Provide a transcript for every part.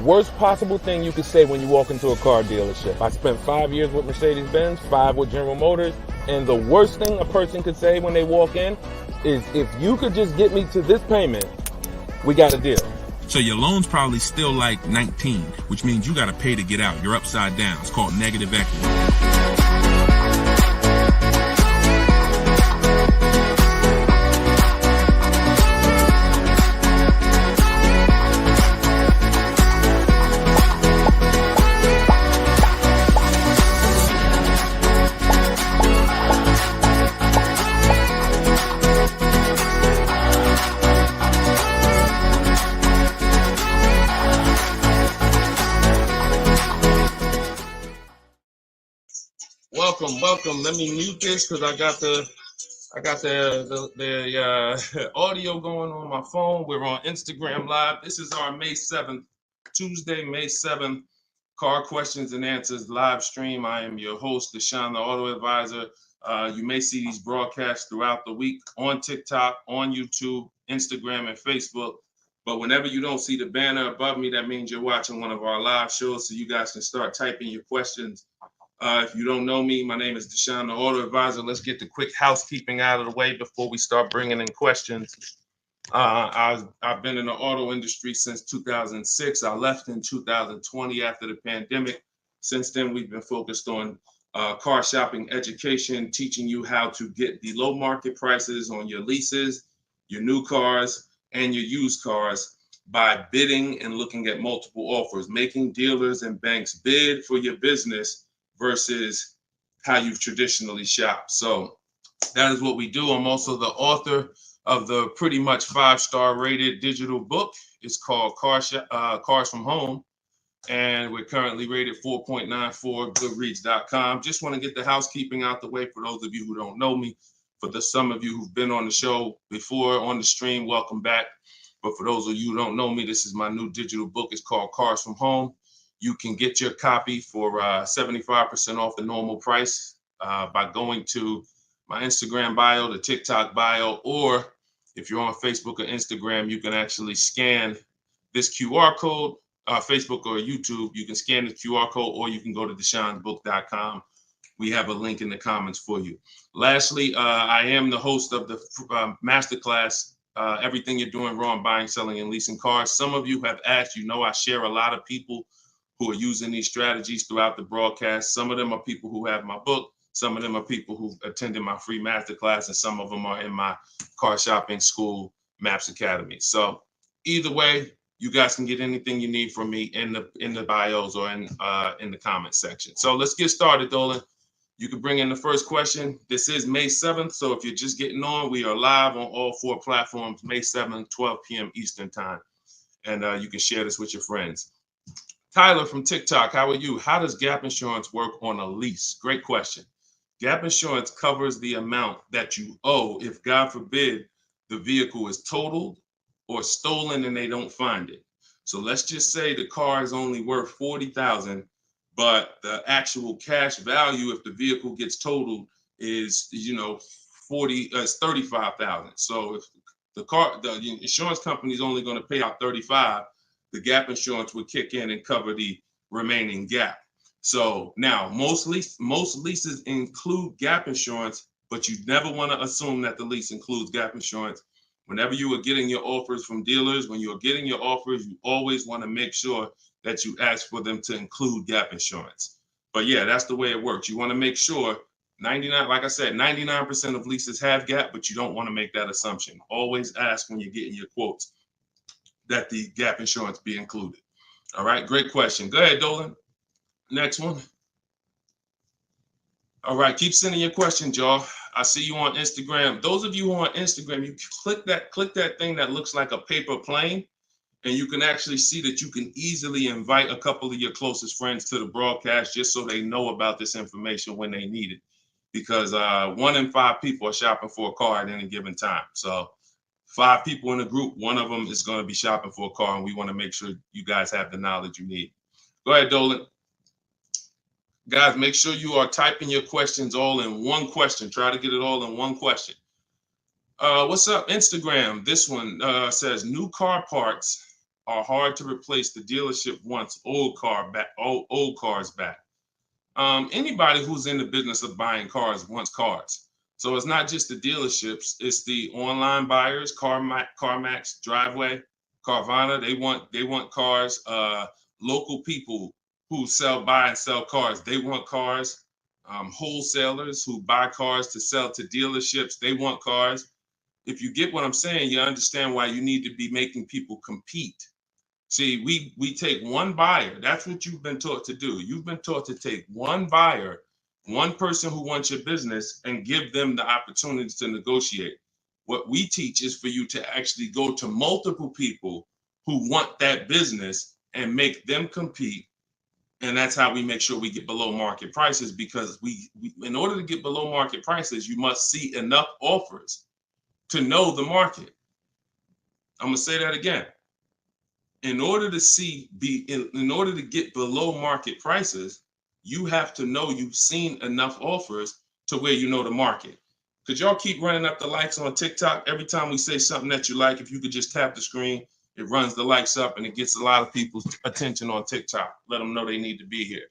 worst possible thing you could say when you walk into a car dealership. I spent 5 years with Mercedes-Benz, 5 with General Motors, and the worst thing a person could say when they walk in is, if you could just get me to this payment, we got a deal. So your loan's probably still like 19, which means you got to pay to get out. You're upside down. It's called negative equity. Welcome. Let me mute this because I got the audio going on my phone. We're on Instagram Live. This is our May 7th, Tuesday, May 7th, Car Questions and Answers live stream. I am your host, Deshone the Auto Advisor. You may see these broadcasts throughout the week on TikTok, on YouTube, Instagram, and Facebook. But whenever you don't see the banner above me, that means you're watching one of our live shows, so you guys can start typing your questions. If you don't know me, my name is Deshone the Auto Advisor. Let's get the quick housekeeping out of the way before we start bringing in questions. I've been in the auto industry since 2006. I left in 2020 after the pandemic. Since then, we've been focused on car shopping education, teaching you how to get the low market prices on your leases, your new cars, and your used cars by bidding and looking at multiple offers, making dealers and banks bid for your business versus how you've traditionally shopped. So that is what we do. I'm also the author of the pretty much 5-star rated digital book. It's called Cars from Home, and we're currently rated 4.94, goodreads.com. Just want to get the housekeeping out the way for those of you who don't know me. For some of you who've been on the show before on the stream, welcome back. But for those of you who don't know me, this is my new digital book. It's called Cars from Home. You can get your copy for 75% off the normal price by going to my Instagram bio, the TikTok bio, or if you're on Facebook or Instagram, you can actually scan this QR code, Facebook or YouTube. You can scan the QR code, or you can go to Deshone'sBook.com. We have a link in the comments for you. Lastly, I am the host of the masterclass, Everything You're Doing Wrong, Buying, Selling, and Leasing Cars. Some of you have asked, I share a lot of people who are using these strategies throughout the broadcast. Some of them are people who have my book. Some of them are people who attended my free masterclass, and some of them are in my car shopping school, Maps Academy. So either way, you guys can get anything you need from me in the bios or in the comment section. So let's get started, Dolan. You can bring in the first question. This is May 7th. So if you're just getting on, we are live on all 4 platforms, May 7th, 12 p.m. Eastern time. And you can share this with your friends. Tyler from TikTok, how are you? How does gap insurance work on a lease? Great question. Gap insurance covers the amount that you owe if, God forbid, the vehicle is totaled or stolen and they don't find it. So let's just say the car is only worth $40,000, but the actual cash value if the vehicle gets totaled is, $35,000. So if the insurance company is only going to pay out $35,000, the gap insurance would kick in and cover the remaining gap. So now most leases include gap insurance, but you never want to assume that the lease includes gap insurance. Whenever you are getting your offers from dealers, when you're getting your offers, you always want to make sure that you ask for them to include gap insurance. But yeah, that's the way it works. You want to make sure 99% of leases have gap, but you don't want to make that assumption. Always ask when you're getting your quotes that the gap insurance be included. All right, great question. Go ahead, Dolan. Next one. All right, keep sending your questions, y'all. I see you on Instagram. Those of you who are on Instagram, you click that thing that looks like a paper plane, and you can actually see that you can easily invite a couple of your closest friends to the broadcast just so they know about this information when they need it. Because 1 in 5 people are shopping for a car at any given time. So 5 people in a group, 1 of them is going to be shopping for a car, and we want to make sure you guys have the knowledge you need. Go ahead, Dolan. Guys, make sure you are typing your questions all in one question. Try to get it all in one question. What's up, Instagram? This one says new car parts are hard to replace. The dealership wants old cars back. Anybody who's in the business of buying cars wants cars. So it's not just the dealerships, it's the online buyers, CarMax, Driveway, Carvana. They want cars. Local people who buy and sell cars, they want cars. Wholesalers who buy cars to sell to dealerships, they want cars. If you get what I'm saying, you understand why you need to be making people compete. See, we take one buyer. That's what you've been taught to do. You've been taught to take one buyer, one person who wants your business, and give them the opportunity to negotiate. What we teach is for you to actually go to multiple people who want that business and make them compete. And that's how we make sure we get below market prices, because we in order to get below market prices, you must see enough offers to know the market. I'm gonna say that again. In order to get below market prices, you have to know you've seen enough offers to where you know the market. Could y'all keep running up the likes on TikTok? Every time we say something that you like, if you could just tap the screen, it runs the likes up and it gets a lot of people's attention on TikTok. Let them know they need to be here.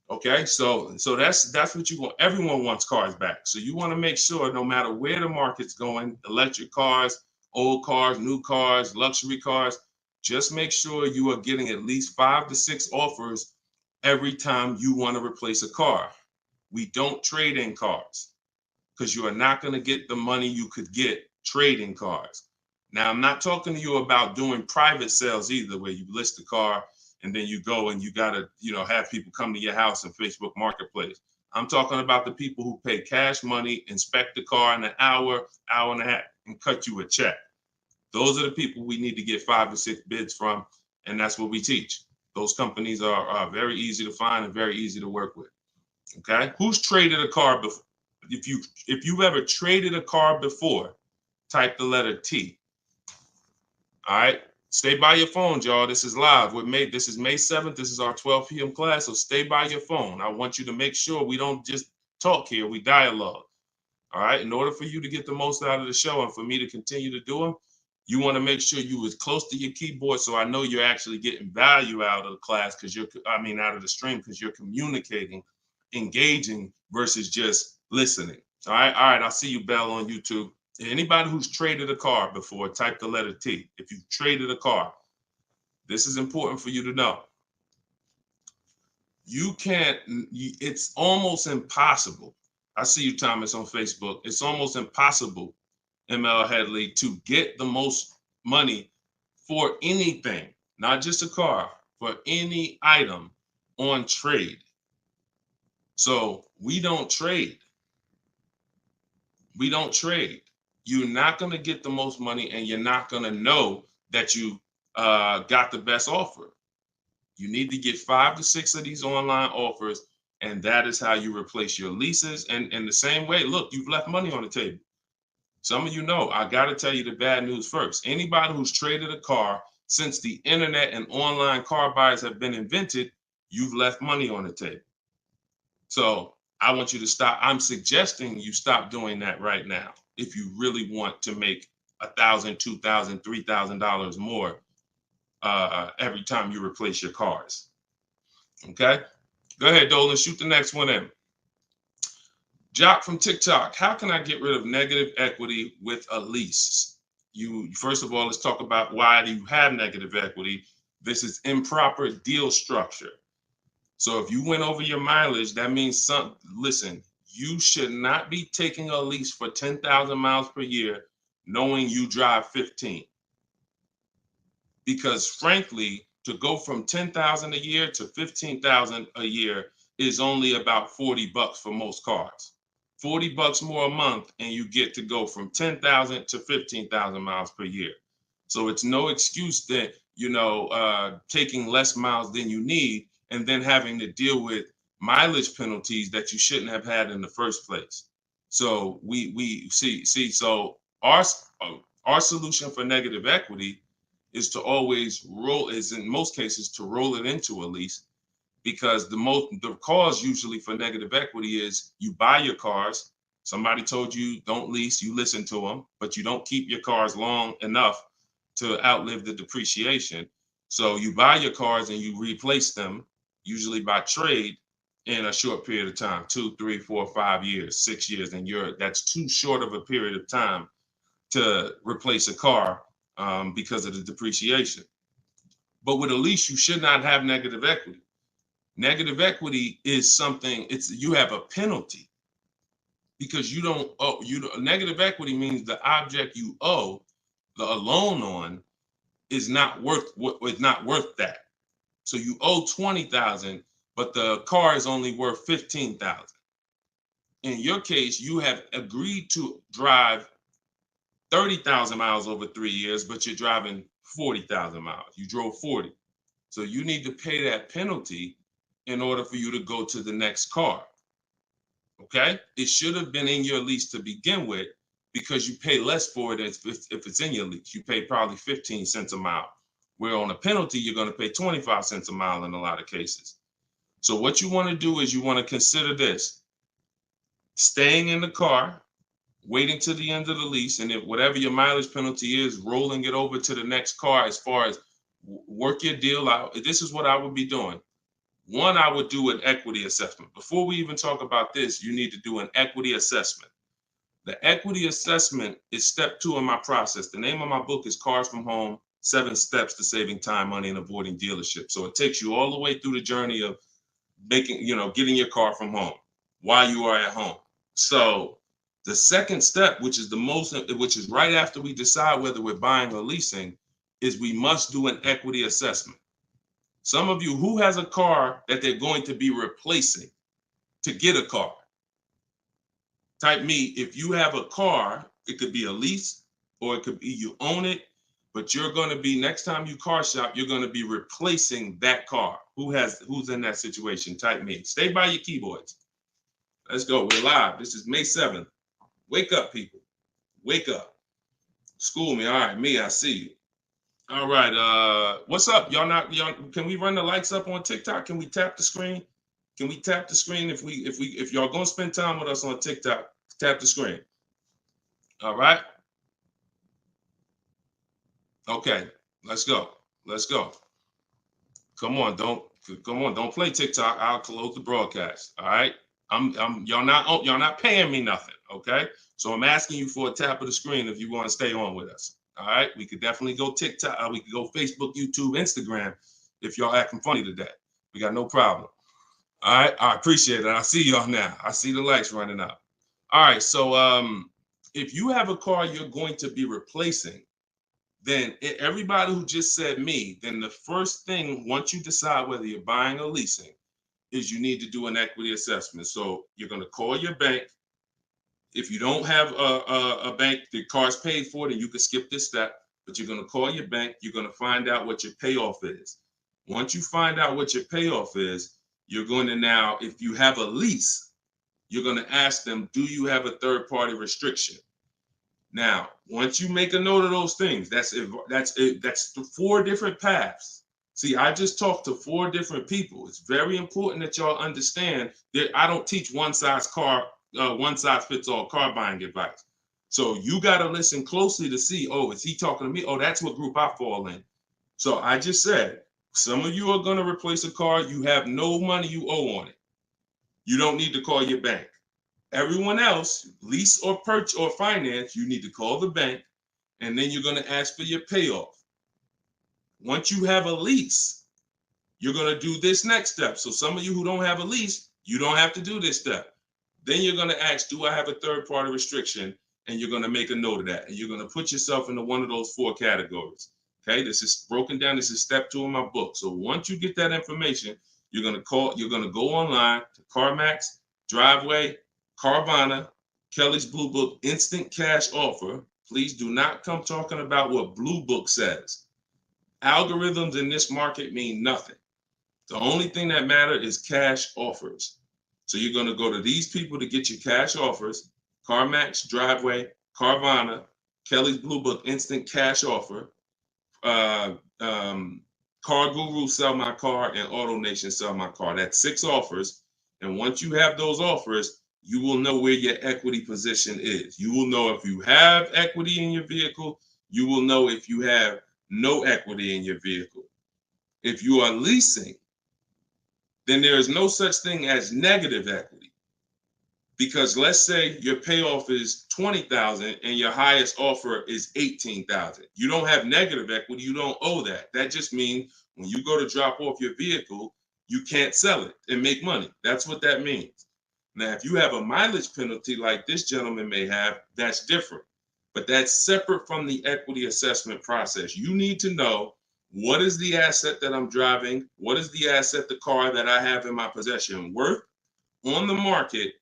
Okay, so that's what you want. Everyone wants cars back. So you want to make sure no matter where the market's going, electric cars, old cars, new cars, luxury cars, just make sure you are getting at least 5 to 6 offers every time you want to replace a car. We don't trade in cars because you are not going to get the money you could get trading cars. Now, I'm not talking to you about doing private sales either, where you list the car and then you go and you got to, have people come to your house in Facebook Marketplace. I'm talking about the people who pay cash money, inspect the car in an hour, hour and a half, and cut you a check. Those are the people we need to get 5 or 6 bids from, and that's what we teach. Those companies are very easy to find and very easy to work with. Okay, who's traded a car before? If you've ever traded a car before, type the letter T. All right, stay by your phone, y'all. This is live. This is May 7th. This is our 12 p.m. class, so stay by your phone. I want you to make sure we don't just talk here, we dialogue. All right, in order for you to get the most out of the show and for me to continue to do them, you want to make sure you as close to your keyboard so I know you're actually getting value out of the class, out of the stream, because you're communicating, engaging versus just listening. All right, I'll see you, Bell, on YouTube. Anybody who's traded a car before, type the letter T. If you've traded a car, this is important for you to know. It's almost impossible. I see you, Thomas, on Facebook. It's almost impossible, ML Headley, to get the most money for anything, not just a car, for any item on trade. So we don't trade. We don't trade. You're not going to get the most money, and you're not going to know that you got the best offer. You need to get 5 to 6 of these online offers, and that is how you replace your leases. And in the same way, look, you've left money on the table. Some of you know, I got to tell you the bad news first. Anybody who's traded a car since the internet and online car buyers have been invented, you've left money on the table. So I want you to stop. I'm suggesting you stop doing that right now if you really want to make $1,000, $2,000, $3,000 more every time you replace your cars. Okay? Go ahead, Dolan. Shoot the next one in. Jock from TikTok. How can I get rid of negative equity with a lease? First of all, let's talk about why do you have negative equity. This is improper deal structure. So if you went over your mileage, that means listen, you should not be taking a lease for 10,000 miles per year knowing you drive 15. Because frankly, to go from 10,000 a year to 15,000 a year is only about $40 for most cars. $40 more a month, and you get to go from 10,000 to 15,000 miles per year. So it's no excuse that, taking less miles than you need and then having to deal with mileage penalties that you shouldn't have had in the first place. So we see. So our solution for negative equity is to always in most cases to roll it into a lease, because the cause usually for negative equity is you buy your cars. Somebody told you don't lease, you listen to them, but you don't keep your cars long enough to outlive the depreciation. So you buy your cars and you replace them, usually by trade, in a short period of time, 2, 3, 4, 5 years, 6 years, and that's too short of a period of time to replace a car because of the depreciation. But with a lease, you should not have negative equity. Negative equity is something, you have a penalty because you don't owe. Negative equity means the object you owe a loan on is not worth that. So you owe 20,000, but the car is only worth 15,000. In your case, you have agreed to drive 30,000 miles over 3 years, but you're driving 40,000 miles. You drove 40. So you need to pay that penalty in order for you to go to the next car. Okay? It should have been in your lease to begin with because you pay less for it if it's in your lease. You pay probably 15 cents a mile, where on a penalty, you're going to pay 25 cents a mile in a lot of cases. So what you want to do is you want to consider this: staying in the car, waiting to the end of the lease, and if whatever your mileage penalty is, rolling it over to the next car as far as work your deal out. This is what I would be doing. One, I would do an equity assessment. Before we even talk about this, you need to do an equity assessment. The equity assessment is step 2 in my process. The name of my book is Cars from Home, 7 Steps to Saving Time, Money, and Avoiding Dealerships. So it takes you all the way through the journey of getting your car from home while you are at home. So the second step, which is right after we decide whether we're buying or leasing, is we must do an equity assessment. Some of you, who has a car that they're going to be replacing to get a car? Type me. If you have a car, it could be a lease or it could be you own it, but you're going to be, next time you car shop, you're going to be replacing that car. Who's in that situation? Type me. Stay by your keyboards. Let's go. We're live. This is May 7th. Wake up, people. Wake up. School me. All right, me, I see you. All right. What's up? Y'all can we run the lights up on TikTok? Can we tap the screen? Can we tap the screen if y'all gonna spend time with us on TikTok? Tap the screen. All right. Okay. Let's go. Let's go. Come on, don't play TikTok. I'll close the broadcast. All right. Y'all not paying me nothing. Okay. So I'm asking you for a tap of the screen if you want to stay on with us. All right. We could definitely go TikTok. We could go Facebook, YouTube, Instagram if y'all acting funny today. We got no problem. All right. I appreciate it. I see y'all now. I see the lights running up. All right. So if you have a car you're going to be replacing, then everybody who just said me, then the first thing, once you decide whether you're buying or leasing, is you need to do an equity assessment. So you're going to call your bank. If you don't have a bank, the car's paid for, then you can skip this step, but you're going to call your bank. You're going to find out what your payoff is. Once you find out what your payoff is, you're going to now, if you have a lease, you're going to ask them, do you have a third-party restriction? Now, once you make a note of those things, that's 4 different paths. See, I just talked to 4 different people. It's very important that y'all understand that I don't teach one size fits all car buying advice. So you got to listen closely to see, oh, is he talking to me? Oh, that's what group I fall in. So I just said, some of you are going to replace a car. You have no money you owe on it. You don't need to call your bank. Everyone else, lease or purchase or finance, you need to call the bank, and then you're going to ask for your payoff. Once you have a lease, you're going to do this next step. So some of you who don't have a lease, you don't have to do this step. Then you're going to ask, do I have a third-party restriction? And you're going to make a note of that. And you're going to put yourself into one of those 4 categories. Okay, this is broken down. This is step 2 in my book. So once you get that information, you're going to go online to CarMax, Driveway, Carvana, Kelly's Blue Book, Instant Cash Offer. Please do not come talking about what Blue Book says. Algorithms in this market mean nothing. The only thing that matters is cash offers. So you're going to go to these people to get your cash offers: CarMax, Driveway, Carvana, Kelly's Blue Book, Instant Cash Offer, Car Guru, Sell My Car, and AutoNation, Sell My Car. That's 6 offers. And once you have those offers, you will know where your equity position is. You will know if you have equity in your vehicle. You will know if you have no equity in your vehicle. If you are leasing, then there is no such thing as negative equity. Because let's say your payoff is $20,000 and your highest offer is $18,000. You don't have negative equity, you don't owe that. That just means when you go to drop off your vehicle, you can't sell it and make money. That's what that means. Now, if you have a mileage penalty like this gentleman may have, that's different. But that's separate from the equity assessment process. You need to know, what is the asset that I'm driving? What is the asset, the car that I have in my possession, worth on the market?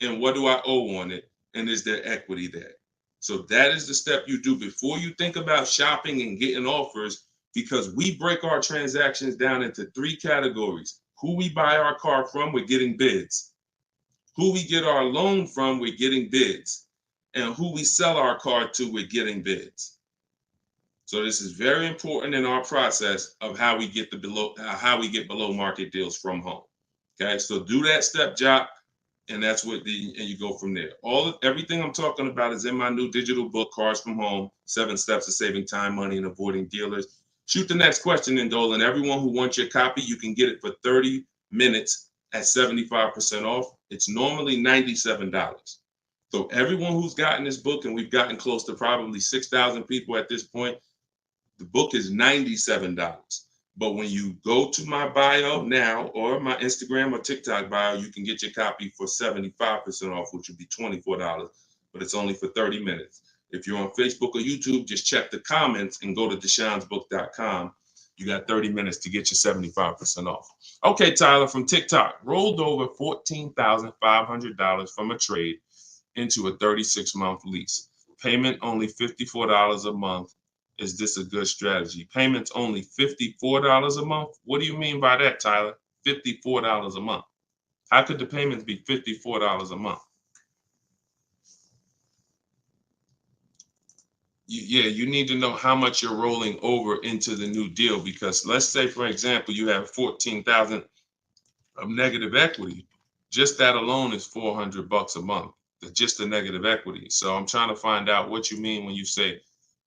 And what do I owe on it? And is there equity there? So that is the step you do before you think about shopping and getting offers, because we break our transactions down into 3 categories. Who we buy our car from, we're getting bids. Who we get our loan from, we're getting bids. And who we sell our car to, we're getting bids. So this is very important in our process of how we get below market deals from home. Okay, so do that step, Jock, and that's what and you go from there. Everything I'm talking about is in my new digital book, Cars from Home: 7 Steps to Saving Time, Money, and Avoiding Dealers. Shoot the next question in, Dolan. Everyone who wants your copy, you can get it for 30 minutes at 75% off. It's normally $97. So everyone who's gotten this book, and we've gotten close to probably 6,000 people at this point, the book is $97. But when you go to my bio now, or my Instagram or TikTok bio, you can get your copy for 75% off, which would be $24, but it's only for 30 minutes. If you're on Facebook or YouTube, just check the comments and go to deshonsbook.com. You got 30 minutes to get your 75% off. Okay, Tyler from TikTok, rolled over $14,500 from a trade into a 36-month lease. Payment only $54 a month. Is this a good strategy? Payments only $54 a month? What do you mean by that, Tyler? $54 a month. How could the payments be $54 a month? You need to know how much you're rolling over into the new deal, because let's say, for example, you have $14,000 of negative equity. Just that alone is $400 a month. Just the negative equity. So I'm trying to find out what you mean when you say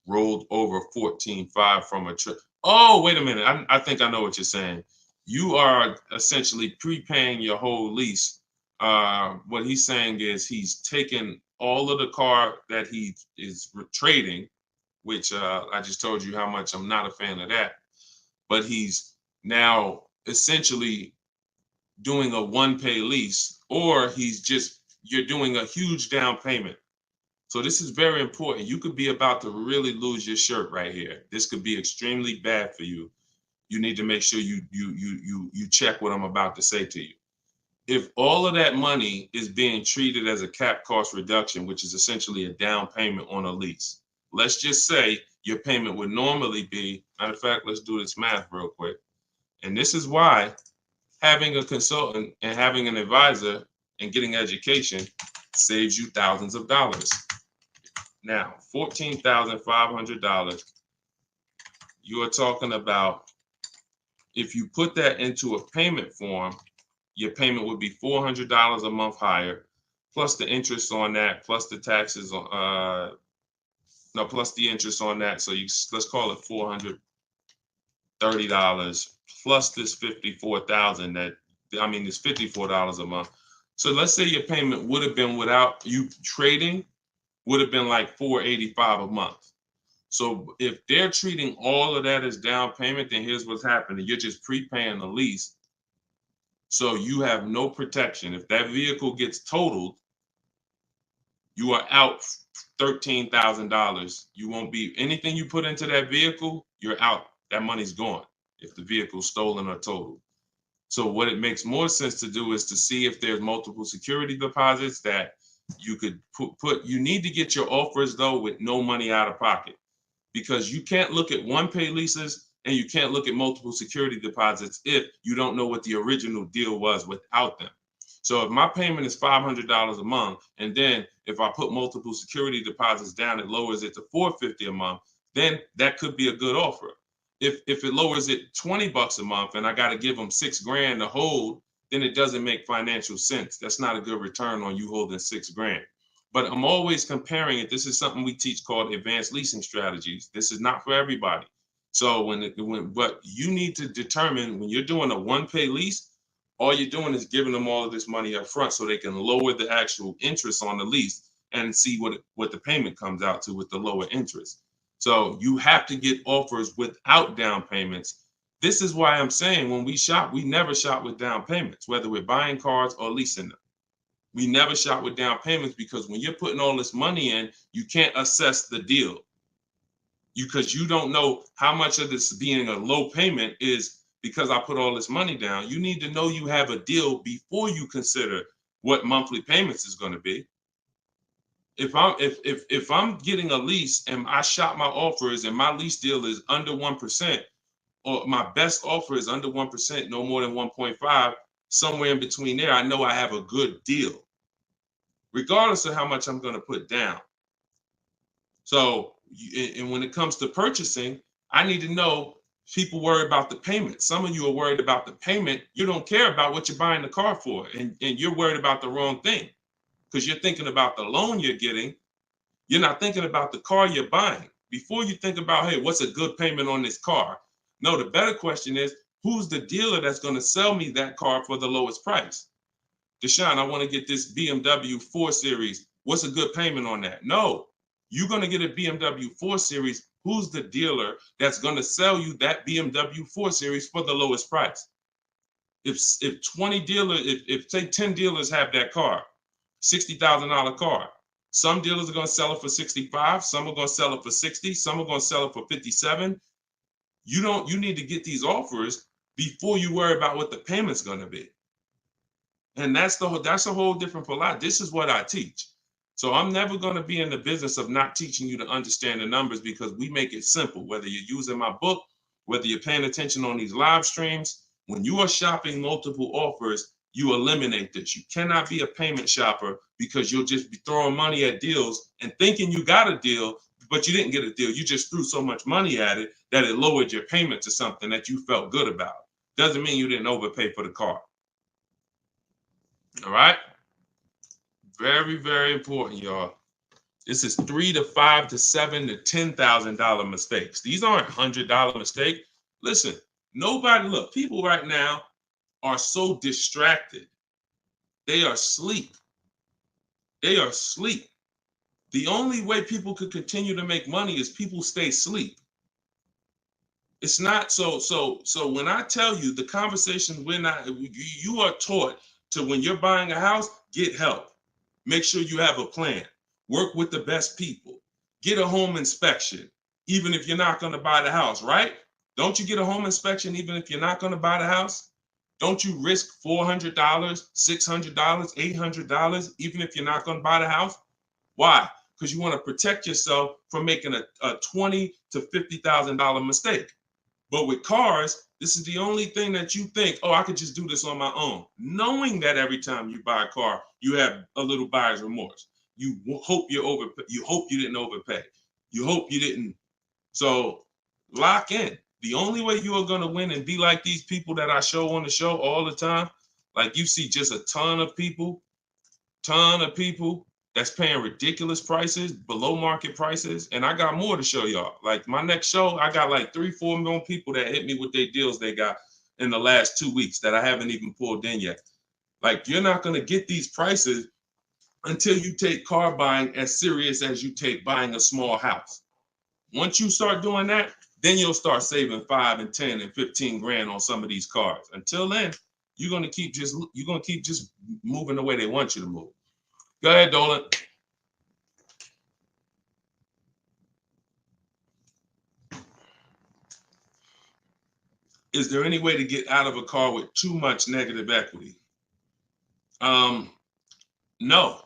rolled over 14.5 from a trip. Oh, wait a minute. I think I know what you're saying. You are essentially prepaying your whole lease. What he's saying is he's taken all of the car that he is trading, which I just told you how much I'm not a fan of that. But he's now essentially doing a one-pay lease, or you're doing a huge down payment. So this is very important. You could be about to really lose your shirt right here. This could be extremely bad for you. You need to make sure you check what I'm about to say to you. If all of that money is being treated as a cap cost reduction, which is essentially a down payment on a lease, let's just say your payment would normally be, matter of fact, let's do this math real quick. And this is why having a consultant and having an advisor and getting education saves you thousands of dollars. Now, $14,500, you are talking about, if you put that into a payment form, your payment would be $400 a month higher, plus the interest on that, plus the taxes, plus the interest on that. So let's call it $430 plus this $54,000 this $54 a month. So let's say your payment would have been, without you trading, would have been like $485 a month. So if they're treating all of that as down payment, then here's what's happening. You're just prepaying the lease. So you have no protection. If that vehicle gets totaled, you are out $13,000. You won't be, anything you put into that vehicle, you're out. That money's gone if the vehicle's stolen or totaled. So what it makes more sense to do is to see if there's multiple security deposits that you could put. You need to get your offers, though, with no money out of pocket, because you can't look at one-pay leases and you can't look at multiple security deposits if you don't know what the original deal was without them. So if my payment is $500 a month, and then if I put multiple security deposits down, it lowers it to $450 a month, then that could be a good offer. If it lowers it $20 a month and I got to give them $6,000 to hold, then it doesn't make financial sense. That's not a good return on you holding $6,000. But I'm always comparing it. This is something we teach called advanced leasing strategies. This is not for everybody. So but you need to determine when you're doing a one-pay lease, all you're doing is giving them all of this money up front so they can lower the actual interest on the lease and see what the payment comes out to with the lower interest. So you have to get offers without down payments. This is why I'm saying when we shop, we never shop with down payments, whether we're buying cars or leasing them. We never shop with down payments because when you're putting all this money in, you can't assess the deal because you don't know how much of this being a low payment is because I put all this money down. You need to know you have a deal before you consider what monthly payments is going to be. If I'm getting a lease and I shop my offers and my lease deal is under 1%, or my best offer is under 1%, no more than 1.5, somewhere in between there, I know I have a good deal, regardless of how much I'm going to put down. So, and when it comes to purchasing, I need to know people worry about the payment. Some of you are worried about the payment. You don't care about what you're buying the car for, and you're worried about the wrong thing because you're thinking about the loan you're getting. You're not thinking about the car you're buying. Before you think about, hey, what's a good payment on this car? No, the better question is, who's the dealer that's going to sell me that car for the lowest price? Deshone, I want to get this BMW 4 Series. What's a good payment on that? No, you're going to get a BMW 4 Series. Who's the dealer that's going to sell you that BMW 4 Series for the lowest price? If 20 dealers, if say 10 dealers have that car, $60,000 car, some dealers are going to sell it for 65, some are going to sell it for 60, some are going to sell it for 57. You need to get these offers before you worry about what the payment's going to be. And that's a whole different philosophy. This is what I teach. So I'm never going to be in the business of not teaching you to understand the numbers because we make it simple. Whether you're using my book, whether you're paying attention on these live streams, when you are shopping multiple offers, you eliminate this. You cannot be a payment shopper because you'll just be throwing money at deals and thinking you got a deal, but you didn't get a deal. You just threw so much money at it that it lowered your payment to something that you felt good about. Doesn't mean you didn't overpay for the car. All right? Very, very important, y'all. This is $3,000 to $5,000 to $7,000 to $10,000 mistakes. These aren't $100 mistakes. Listen, look, people right now are so distracted. They are asleep. They are asleep. The only way people could continue to make money is people stay asleep. It's not so when I tell you the conversation, you are taught to, when you're buying a house, get help. Make sure you have a plan. Work with the best people. Get a home inspection, even if you're not going to buy the house, right? Don't you get a home inspection even if you're not going to buy the house? Don't you risk $400, $600, $800, even if you're not going to buy the house? Why? Because you want to protect yourself from making a $20,000 to $50,000 mistake. But with cars, this is the only thing that you think, oh, I could just do this on my own. Knowing that every time you buy a car, you have a little buyer's remorse. You hope you hope you didn't overpay. You hope you didn't. So lock in. The only way you are going to win and be like these people that I show on the show all the time, like you see just a ton of people that's paying ridiculous prices, below market prices. And I got more to show y'all. Like my next show, I got like 3-4 million people that hit me with their deals they got in the last 2 weeks that I haven't even pulled in yet. Like you're not going to get these prices until you take car buying as serious as you take buying a small house. Once you start doing that, then you'll start saving 5 and 10 and 15 grand on some of these cars. Until then, you're gonna keep just moving the way they want you to move. Go ahead, Dolan. Is there any way to get out of a car with too much negative equity? No.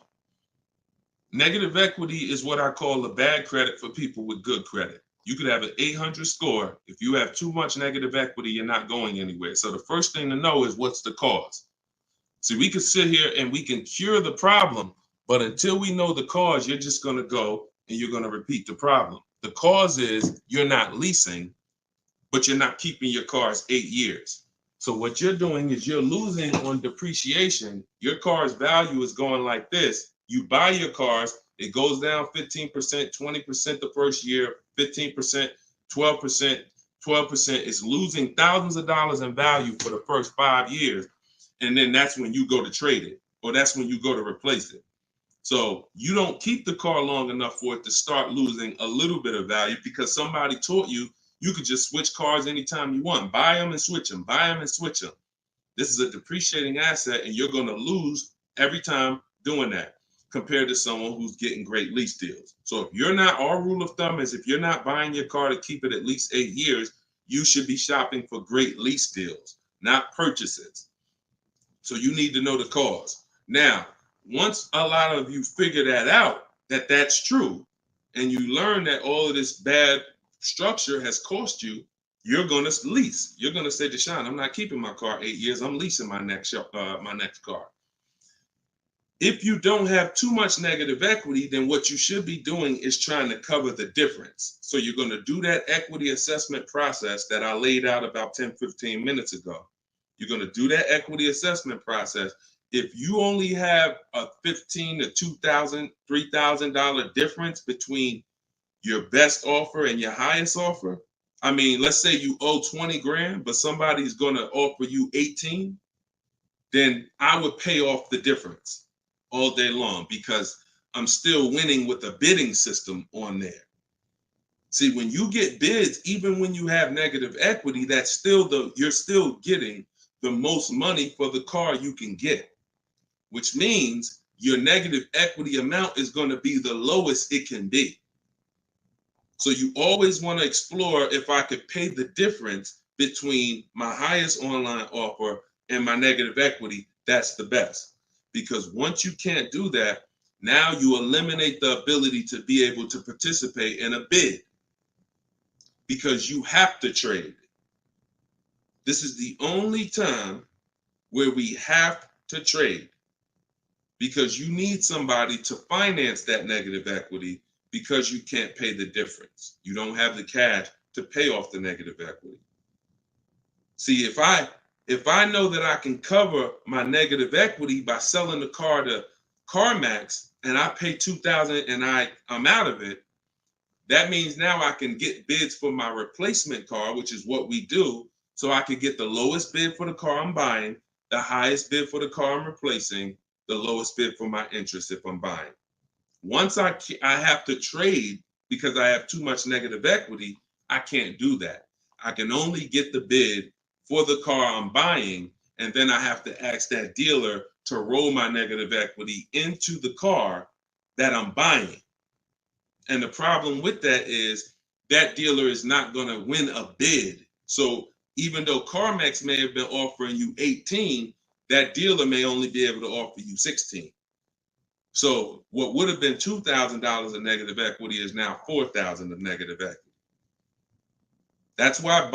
Negative equity is what I call a bad credit for people with good credit. You could have an 800 score. If you have too much negative equity, you're not going anywhere. So the first thing to know is what's the cause. See, we could sit here and we can cure the problem, but until we know the cause, you're just going to go and you're going to repeat the problem. The cause is you're not leasing, but you're not keeping your cars 8 years. So what you're doing is you're losing on depreciation. Your car's value is going like this. You buy your cars, it goes down 15%, 20% the first year, 15%, 12%, 12% is losing thousands of dollars in value for the first 5 years. And then that's when you go to trade it, or that's when you go to replace it. So you don't keep the car long enough for it to start losing a little bit of value because somebody taught you could just switch cars anytime you want. Buy them and switch them, buy them and switch them. This is a depreciating asset, and you're going to lose every time doing that compared to someone who's getting great lease deals. So if you're not, our rule of thumb is if you're not buying your car to keep it at least 8 years, you should be shopping for great lease deals, not purchases. So you need to know the cause. Now, once a lot of you figure that out, that that's true, and you learn that all of this bad structure has cost you, you're going to lease. You're going to say, Deshone, I'm not keeping my car 8 years. I'm leasing my next car. If you don't have too much negative equity, then what you should be doing is trying to cover the difference. So you're going to do that equity assessment process that I laid out about 10, 15 minutes ago. You're going to do that equity assessment process. If you only have a $1,500 to $2,000, $3,000 difference between your best offer and your highest offer, I mean, let's say you owe 20 grand, but somebody's going to offer you 18, then I would pay off the difference all day long because I'm still winning with a bidding system on there. See, when you get bids, even when you have negative equity, that's still you're still getting the most money for the car you can get, which means your negative equity amount is going to be the lowest it can be. So you always want to explore if I could pay the difference between my highest online offer and my negative equity, that's the best. Because once you can't do that, now you eliminate the ability to be able to participate in a bid because you have to trade. This is the only time where we have to trade because you need somebody to finance that negative equity because you can't pay the difference. You don't have the cash to pay off the negative equity. See, if I know that I can cover my negative equity by selling the car to CarMax and I pay $2,000 and I'm out of it, that means now I can get bids for my replacement car, which is what we do. So I can get the lowest bid for the car I'm buying, the highest bid for the car I'm replacing, the lowest bid for my interest if I'm buying. Once I have to trade because I have too much negative equity, I can't do that. I can only get the bid for the car I'm buying, and then I have to ask that dealer to roll my negative equity into the car that I'm buying. And the problem with that is that dealer is not going to win a bid. So even though CarMax may have been offering you 18, that dealer may only be able to offer you 16. So what would have been $2,000 of negative equity is now $4,000 of negative equity. That's why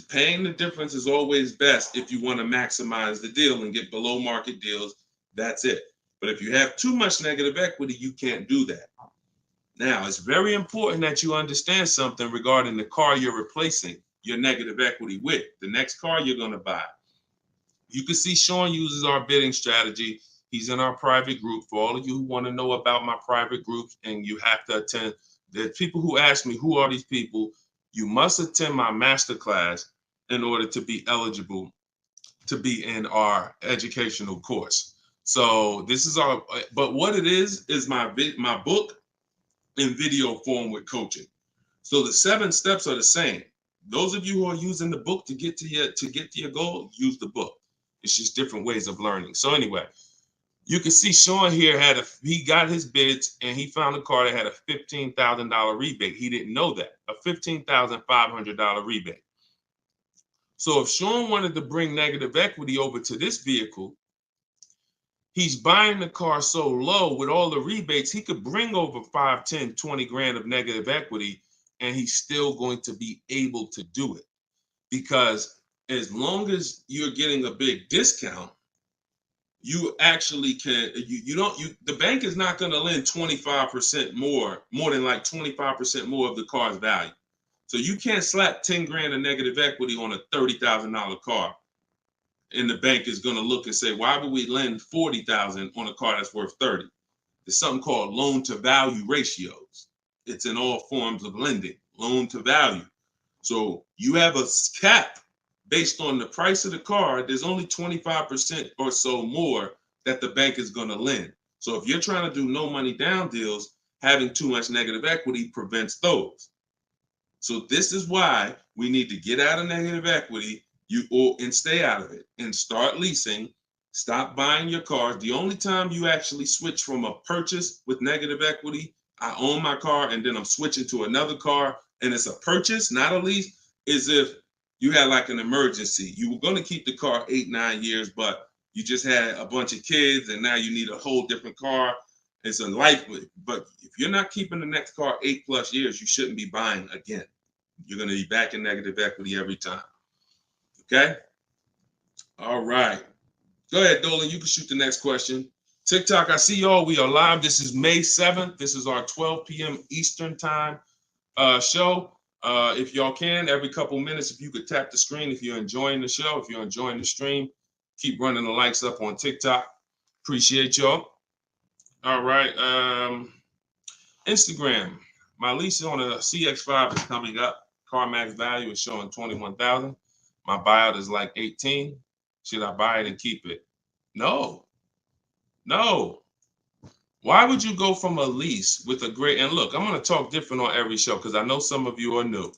paying the difference is always best if you want to maximize the deal and get below market deals. That's it. But if you have too much negative equity, you can't do that. Now, it's very important that you understand something regarding the car you're replacing your negative equity with, the next car you're going to buy. You can see Sean uses our bidding strategy. He's in our private group. For all of you who want to know about my private groups and you have to attend, there's people who ask me, who are these people? You must attend my masterclass in order to be eligible to be in our educational course. So this is but what it is my book in video form with coaching. So the 7 steps are the same. Those of you who are using the book to get to your goal, use the book. It's just different ways of learning. So anyway, you can see Sean here he got his bids and he found a car that had a $15,000 rebate. He didn't know that, a $15,500 rebate. So if Sean wanted to bring negative equity over to this vehicle, he's buying the car so low with all the rebates, he could bring over 5, 10, 20 grand of negative equity and he's still going to be able to do it. Because as long as you're getting a big discount, you actually can, the bank is not going to lend 25% more than like 25% more of the car's value. So you can't slap 10 grand of negative equity on a $30,000 car. And the bank is going to look and say, why would we lend $40,000 on a car that's worth 30? There's something called loan to value ratios. It's in all forms of lending, loan to value. So you have a cap based on the price of the car. There's only 25% or so more that the bank is going to lend. So if you're trying to do no money down deals, having too much negative equity prevents those. So this is why we need to get out of negative equity and stay out of it and start leasing. Stop buying your cars. The only time you actually switch from a purchase with negative equity, I own my car and then I'm switching to another car and it's a purchase, not a lease, is if you had like an emergency. You were going to keep the car 8-9 years, but you just had a bunch of kids and now you need a whole different car. It's a life, but if you're not keeping the next car 8+ years, you shouldn't be buying again. You're going to be back in negative equity every time. Okay? All right. Go ahead, Dolan. You can shoot the next question. TikTok, I see y'all. We are live. This is May 7th. This is our 12 p.m. Eastern time show. If y'all can, every couple minutes, if you could tap the screen, if you're enjoying the show, if you're enjoying the stream, keep running the likes up on TikTok. Appreciate y'all. All right. Instagram. My lease on a CX5 is coming up. Car max value is showing 21,000. My buyout is like 18. Should I buy it and keep it? No. Why would you go from a lease with a great, and look, I'm going to talk different on every show because I know some of you are new.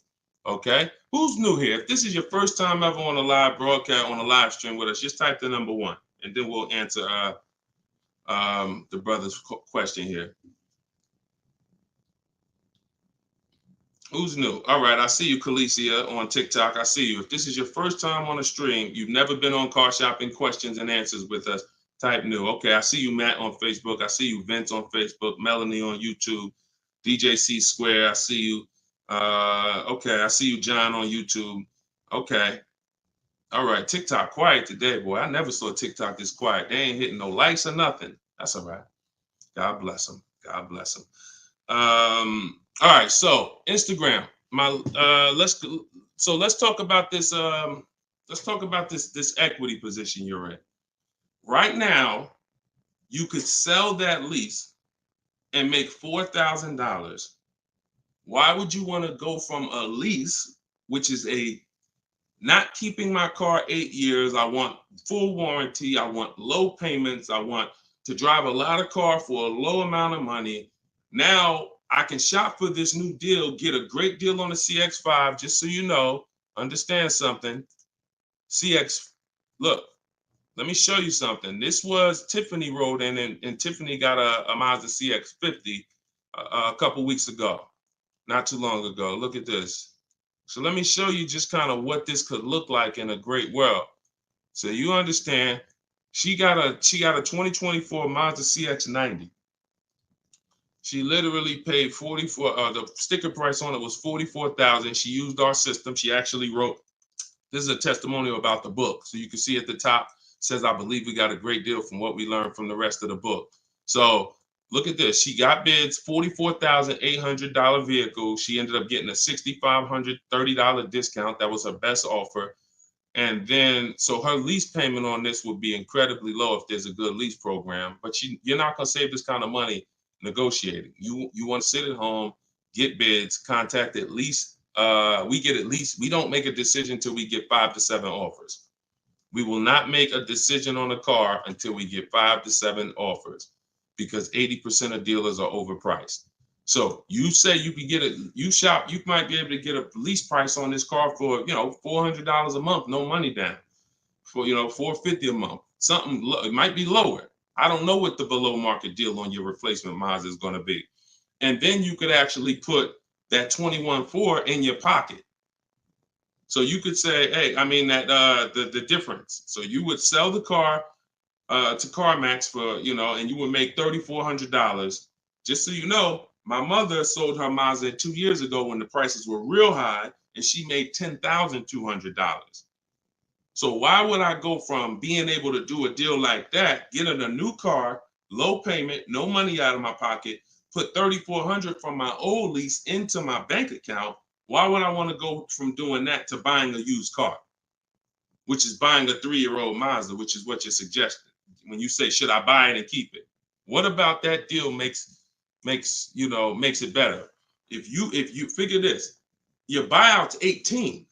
Okay? Who's new here? If this is your first time ever on a live broadcast, on a live stream with us, just type the number 1 and then we'll answer the brother's question here. Who's new? All right, I see you, Khaleesi, on TikTok. I see you. If this is your first time on a stream, you've never been on Car Shopping Questions and Answers with us, type new. Okay, I see you, Matt, on Facebook. I see you, Vince, on Facebook. Melanie on YouTube. DJC Square, I see you. Okay, I see you, John, on YouTube. Okay. All right, TikTok quiet today, boy. I never saw TikTok this quiet. They ain't hitting no likes or nothing. That's all right. God bless them. God bless them. All right, so Instagram. Let's talk about this. Let's talk about this equity position you're in. Right now, you could sell that lease and make $4,000. Why would you want to go from a lease, which is a not keeping my car 8 years? I want full warranty. I want low payments. I want to drive a lot of car for a low amount of money. Now I can shop for this new deal, get a great deal on the CX5, just so you know, understand something. CX, look, let me show you something. This was Tiffany rode in, and Tiffany got a Mazda CX50 a couple weeks ago, not too long ago. Look at this. So let me show you just kind of what this could look like in a great world. So you understand, she got a 2024 Mazda CX90. She literally paid 44. The sticker price on it was 44,000. She used our system. She actually wrote. This is a testimonial about the book, so you can see at the top says, "I believe we got a great deal from what we learned from the rest of the book." So look at this. She got bids, $44,800 vehicle. She ended up getting a $6,530 discount. That was her best offer. And then, so her lease payment on this would be incredibly low if there's a good lease program. But you're not going to save this kind of money negotiating. You want to sit at home, get bids, contact at least. We don't make a decision until we get 5 to 7 offers. We will not make a decision on a car until we get 5 to 7 offers, because 80% of dealers are overpriced. So you say you can get you might be able to get a lease price on this car for, $400 a month, no money down, for, $450 a month. Something, it might be lower. I don't know what the below market deal on your replacement Mazda is going to be. And then you could actually put that 21.4 in your pocket. So you could say, hey, the difference. So you would sell the car to CarMax for, and you would make $3,400. Just so you know, my mother sold her Mazda 2 years ago when the prices were real high, and she made $10,200. So why would I go from being able to do a deal like that, getting a new car, low payment, no money out of my pocket, put $3,400 from my old lease into my bank account? Why would I want to go from doing that to buying a used car, which is buying a 3-year-old Mazda, which is what you're suggesting when you say, should I buy it and keep it? What about that deal makes it better? If you figure this, Your buyout's 18.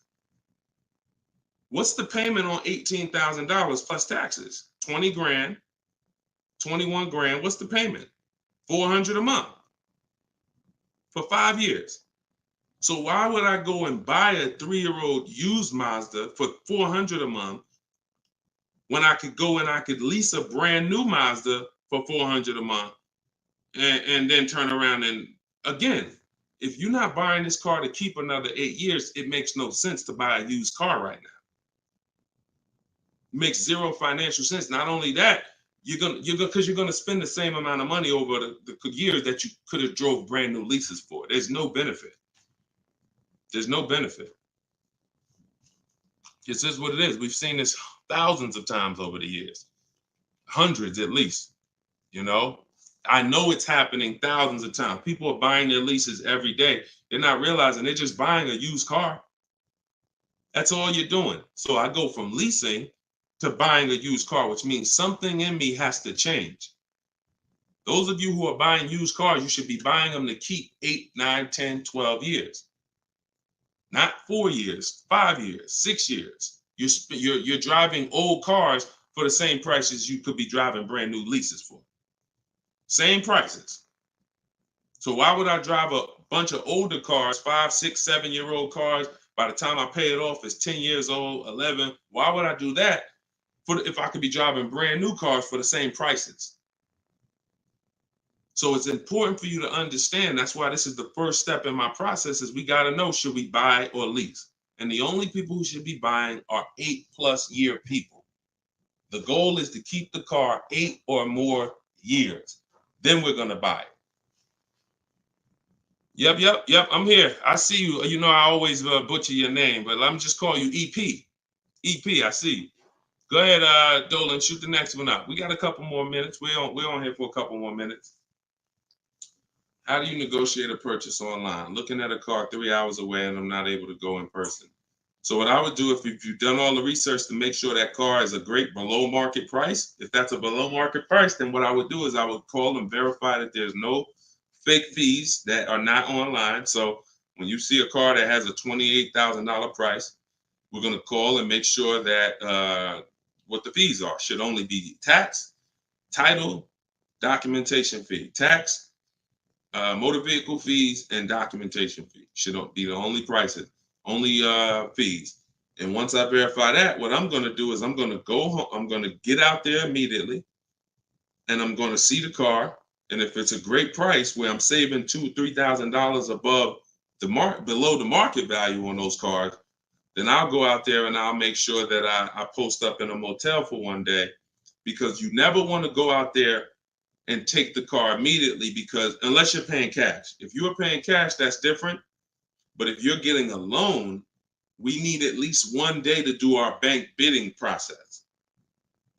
What's the payment on $18,000 plus taxes? 20 grand, 21 grand. What's the payment? 400 a month for 5 years. So why would I go and buy a 3-year-old used Mazda for 400 a month when I could go and I could lease a brand new Mazda for 400 a month and then turn around and again, if you're not buying this car to keep another 8 years, it makes no sense to buy a used car right now. It makes zero financial sense. Not only that, you're gonna spend the same amount of money over the years that you could have drove brand new leases for. There's no benefit. There's no benefit. This is what it is. We've seen this thousands of times over the years, hundreds at least. You know, I know it's happening thousands of times. People are buying their leases every day. They're not realizing they're just buying a used car. That's all you're doing. So I go from leasing to buying a used car, which means something in me has to change. Those of you who are buying used cars, you should be buying them to keep 8, 9, 10, 12 years. Not 4 years, 5 years, 6 years. You're driving old cars for the same prices you could be driving brand new leases for. Same prices. So why would I drive a bunch of older cars, 5, 6, 7-year-old cars? By the time I pay it off, it's 10 years old, 11. Why would I do that if I could be driving brand new cars for the same prices? So it's important for you to understand. That's why this is the first step in my process is we got to know, should we buy or lease? And the only people who should be buying are 8+ year people. The goal is to keep the car 8 or more years. Then we're going to buy it. Yep. I'm here. I see you. You know, I always butcher your name, but let me just call you EP. EP, I see you. Go ahead, Dolan, shoot the next one up. We got a couple more minutes. We're on here for a couple more minutes. How do you negotiate a purchase online? Looking at a car 3 hours away and I'm not able to go in person. So what I would do, if you've done all the research to make sure that car is a great below market price, if that's a below market price, then what I would do is I would call and verify that there's no fake fees that are not online. So when you see a car that has a $28,000 price, we're going to call and make sure that what the fees are. Should only be tax, title, documentation fee. Tax, motor vehicle fees, and documentation fee should be the only prices, only fees. And once I verify that, what I'm going to do is I'm going to go home. I'm going to get out there immediately, and I'm going to see the car. And if it's a great price where I'm saving $2,000-3,000 above below the market value on those cars, then I'll go out there and I'll make sure that I post up in a motel for one day, because you never want to go out there and take the car immediately, because unless you're paying cash. If you are paying cash, that's different. But if you're getting a loan, we need at least one day to do our bank bidding process.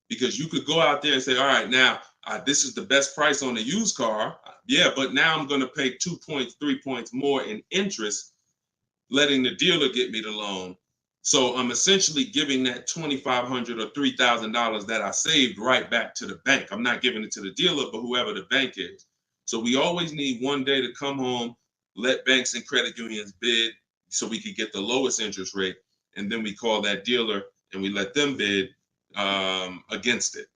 Because you could go out there and say, all right, now this is the best price on a used car. Yeah, but now I'm going to pay 2 points, 3 points more in interest, letting the dealer get me the loan. So I'm essentially giving that $2,500 or $3,000 that I saved right back to the bank. I'm not giving it to the dealer, but whoever the bank is. So we always need one day to come home, let banks and credit unions bid so we can get the lowest interest rate. And then we call that dealer and we let them bid against it.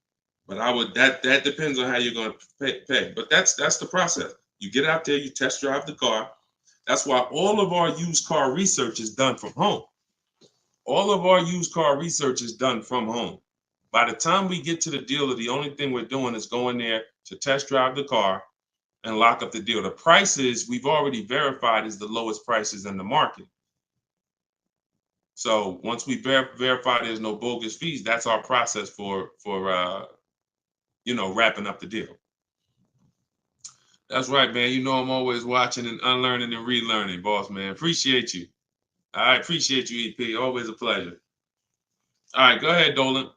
But that depends on how you're going to pay. But that's the process. You get out there, you test drive the car. That's why all of our used car research is done from home. All of our used car research is done from home. By the time we get to the dealer, the only thing we're doing is going there to test drive the car and lock up the deal. The prices we've already verified is the lowest prices in the market. So once we verify there's no bogus fees, that's our process for wrapping up the deal. That's right, man. You know I'm always watching and unlearning and relearning, boss man. Appreciate you. I appreciate you, EP. Always a pleasure. All right, go ahead, Dolan.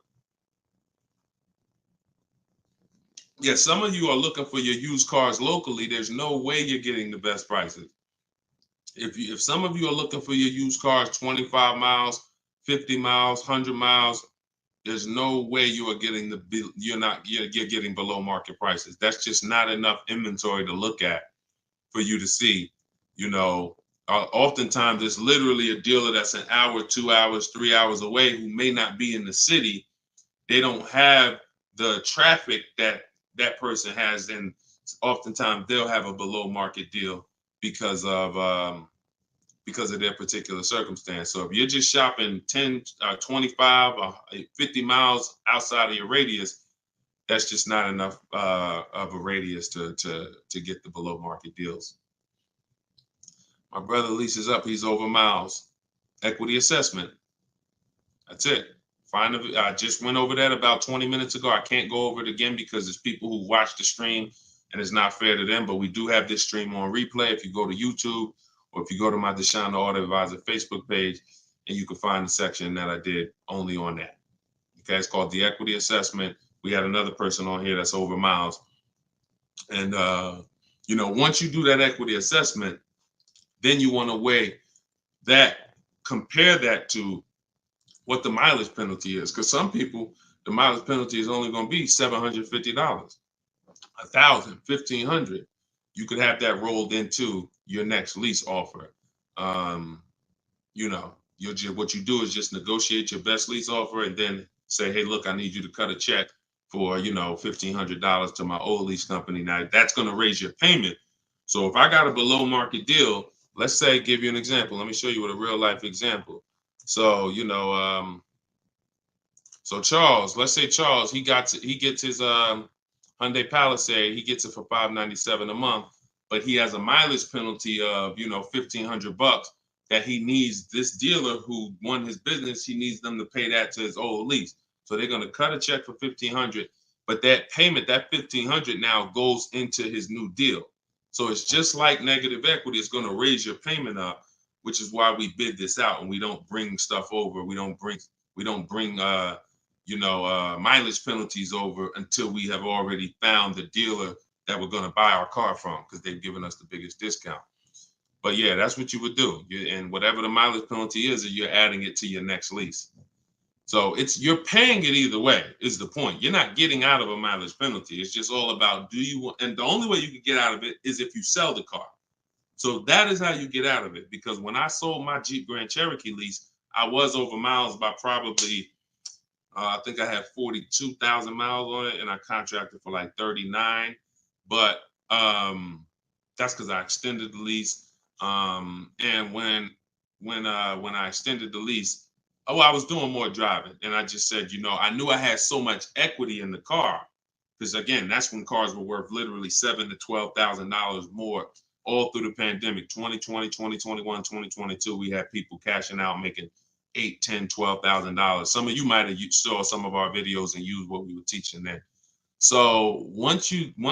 Yeah, some of you are looking for your used cars locally. There's no way you're getting the best prices. If some of you are looking for your used cars 25 miles, 50 miles, 100 miles, there's no way you are getting you're getting below market prices. That's just not enough inventory to look at for you to see, Oftentimes, it's literally a dealer that's an hour, 2 hours, 3 hours away who may not be in the city. They don't have the traffic that that person has, and oftentimes they'll have a below market deal because of their particular circumstance. So if you're just shopping 10, 25, 50 miles outside of your radius, that's just not enough of a radius to get the below market deals. My brother leases up, he's over miles. Equity assessment. That's it. I just went over that about 20 minutes ago. I can't go over it again because there's people who watch the stream and it's not fair to them, but we do have this stream on replay. If you go to YouTube or if you go to my Deshone the Auto Advisor Facebook page, and you can find the section that I did only on that. Okay, it's called the equity assessment. We had another person on here that's over miles. And, once you do that equity assessment, then you want to weigh that, compare that to what the mileage penalty is. Because some people, the mileage penalty is only going to be $750, $1,000, $1,500. You could have that rolled into your next lease offer. What you do is just negotiate your best lease offer and then say, hey, look, I need you to cut a check for, $1,500 to my old lease company. Now that's going to raise your payment. So if I got a below market deal, let's say, give you an example. Let me show you with a real life example. So, so Charles, let's say Charles, he gets his Hyundai Palisade, he gets it for $597 a month, but he has a mileage penalty of, $1,500 that he needs. This dealer who won his business, he needs them to pay that to his old lease. So they're going to cut a check for $1,500, but that payment, that $1,500 now goes into his new deal. So it's just like negative equity. It's going to raise your payment up, which is why we bid this out and we don't bring stuff over. We don't bring mileage penalties over until we have already found the dealer that we're going to buy our car from, because they've given us the biggest discount. But yeah, that's what you would do. And whatever the mileage penalty is, you're adding it to your next lease. So you're paying it either way is the point. You're not getting out of a mileage penalty. It's just all about and the only way you can get out of it is if you sell the car. So that is how you get out of it. Because when I sold my Jeep Grand Cherokee lease, I was over miles by probably, I think I had 42,000 miles on it, and I contracted for like 39. But that's because I extended the lease. And when I extended the lease, I was doing more driving, and I just said, I knew I had so much equity in the car, because again, that's when cars were worth literally $7,000 to $12,000 more all through the pandemic. 2020, 2021, 2022, we had people cashing out, making $8,000, $10,000, $12,000. Some of you might have saw some of our videos and used what we were teaching then. So once you do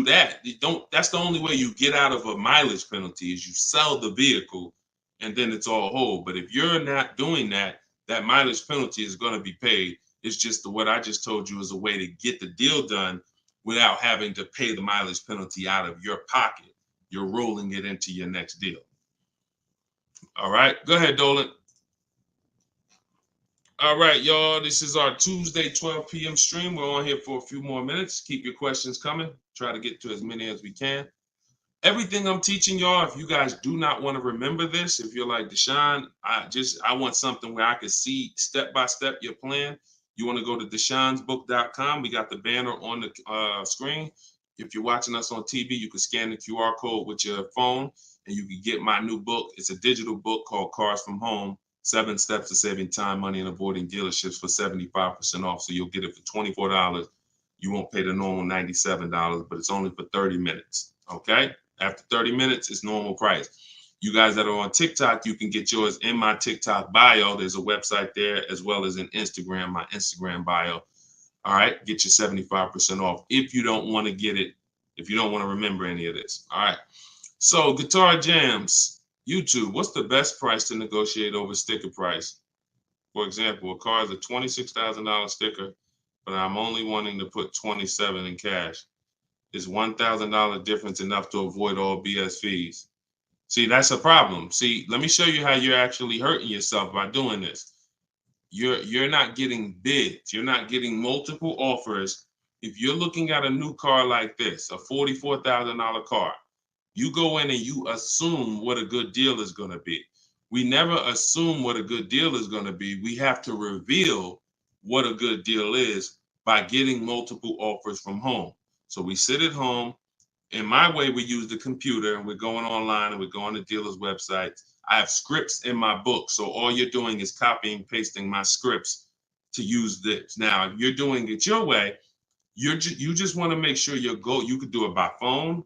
that, that's the only way you get out of a mileage penalty is you sell the vehicle, and then it's all whole. But if you're not doing that, that mileage penalty is going to be paid. It's just what I just told you is a way to get the deal done without having to pay the mileage penalty out of your pocket. You're rolling it into your next deal. All right, go ahead, Dolan. All right, y'all, this is our Tuesday 12 p.m. stream. We're on here for a few more minutes. Keep your questions coming. Try to get to as many as we can. Everything I'm teaching y'all, if you guys do not want to remember this, if you're like, Deshone, I want something where I can see step-by-step your plan, you want to go to deshonesbook.com. We got the banner on the screen. If you're watching us on TV, you can scan the QR code with your phone, and you can get my new book. It's a digital book called Cars from Home, 7 Steps to Saving Time, Money, and Avoiding Dealerships for 75% off. So you'll get it for $24. You won't pay the normal $97, but it's only for 30 minutes, okay? After 30 minutes, it's normal price. You guys that are on TikTok, you can get yours in my TikTok bio. There's a website there, as well as in Instagram, my Instagram bio. All right, get your 75% off if you don't want to get it, if you don't want to remember any of this. All right, so Guitar Jams, YouTube, what's the best price to negotiate over sticker price? For example, a car is a $26,000 sticker, but I'm only wanting to put $27,000 in cash. Is $1,000 difference enough to avoid all BS fees? See, that's a problem. See, let me show you how you're actually hurting yourself by doing this. You're not getting bids. You're not getting multiple offers. If you're looking at a new car like this, a $44,000 car, You go in and you assume what a good deal is going to be. We never assume what a good deal is going to be. We have to reveal what a good deal is by getting multiple offers from home. So we sit at home. In my way, we use the computer and we're going online and we're going to dealers' websites. I have scripts in my book. So all you're doing is copying, pasting my scripts to use this. Now, if you're doing it your way, you just want to make sure your goal, you could do it by phone.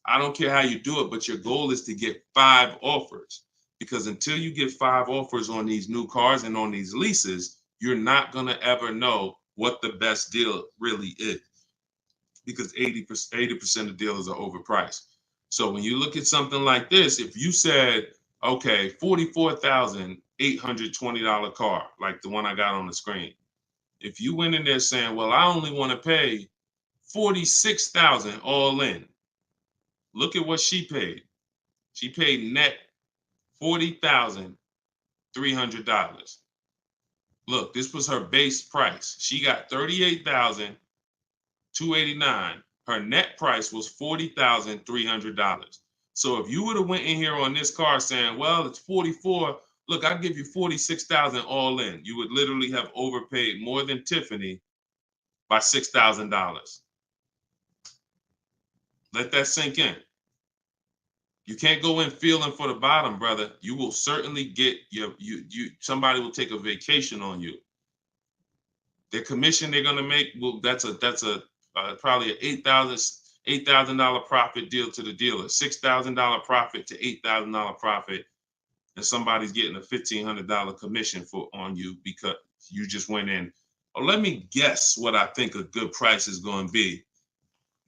I don't care how you do it, but your goal is to get 5 offers, because until you get 5 offers on these new cars and on these leases, you're not going to ever know what the best deal really is, because 80% of dealers are overpriced. So when you look at something like this, if you said, okay, $44,820 car, like the one I got on the screen, if you went in there saying, well, I only want to pay $46,000 all in, look at what she paid. She paid net $40,300. Look, this was her base price. She got $38,289. Her net price was $40,300. So if you would have went in here on this car saying, well, it's 44, look, I'll give you 46,000 all in, you would literally have overpaid more than Tiffany by $6,000. Let that sink in. You can't go in feeling for the bottom, brother. You will certainly get somebody will take a vacation on you. Their commission they're gonna make, well, that's probably an $8,000 profit deal to the dealer, $6,000 profit to $8,000 profit, and somebody's getting a $1,500 commission on you because you just went in. Oh, let me guess what I think a good price is going to be.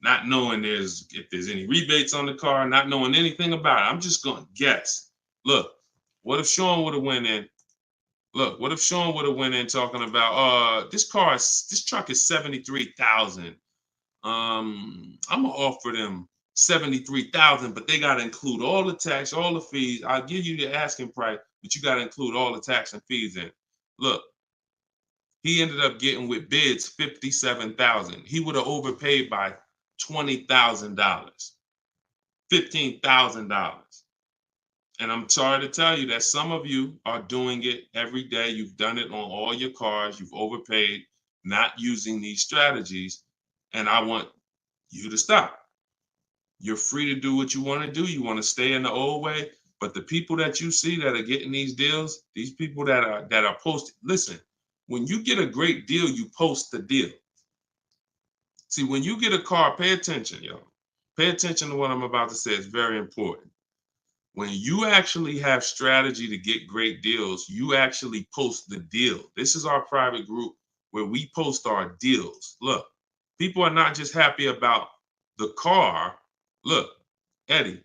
Not knowing if there's any rebates on the car, not knowing anything about it. I'm just going to guess. Look, what if Sean would have went in? Look, what if Sean would have went in talking about, this truck is $73,000. I'm gonna offer them $73,000, but they gotta include all the tax, all the fees. I'll give you the asking price, but you gotta include all the tax and fees in. Look, he ended up getting with bids $57,000. He would have overpaid by $20,000, $15,000. And I'm sorry to tell you that some of you are doing it every day. You've done it on all your cars. You've overpaid, not using these strategies. And I want you to stop. You're free to do what you want to do. You want to stay in the old way. But the people that you see that are getting these deals, these people that are posting, listen, when you get a great deal, you post the deal. See, when you get a car, pay attention, y'all. Pay attention to what I'm about to say. It's very important. When you actually have strategy to get great deals, you actually post the deal. This is our private group where we post our deals. Look, people are not just happy about the car. Look, Eddie,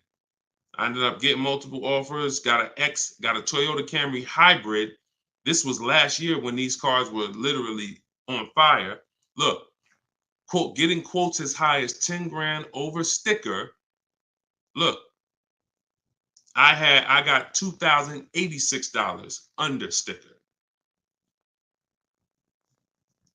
I ended up getting multiple offers, got a Toyota Camry hybrid. This was last year when these cars were literally on fire. Look, quote, getting quotes as high as 10 grand over sticker. Look, I got $2,086 under sticker.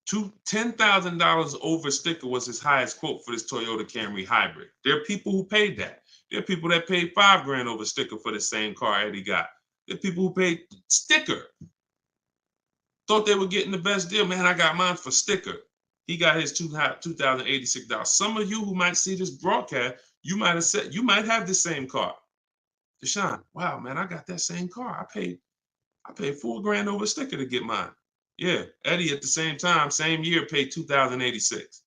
$10,000 over sticker was his highest quote for this Toyota Camry hybrid. There are people who paid that. There are people that paid 5 grand over sticker for the same car Eddie got. There are people who paid sticker. Thought they were getting the best deal. Man, I got mine for sticker. He got his $2,086. Some of you who might see this broadcast, you might have the same car. Deshone, wow, man, I got that same car. I paid 4 grand over sticker to get mine. Yeah, Eddie at the same time, same year, paid $2,086.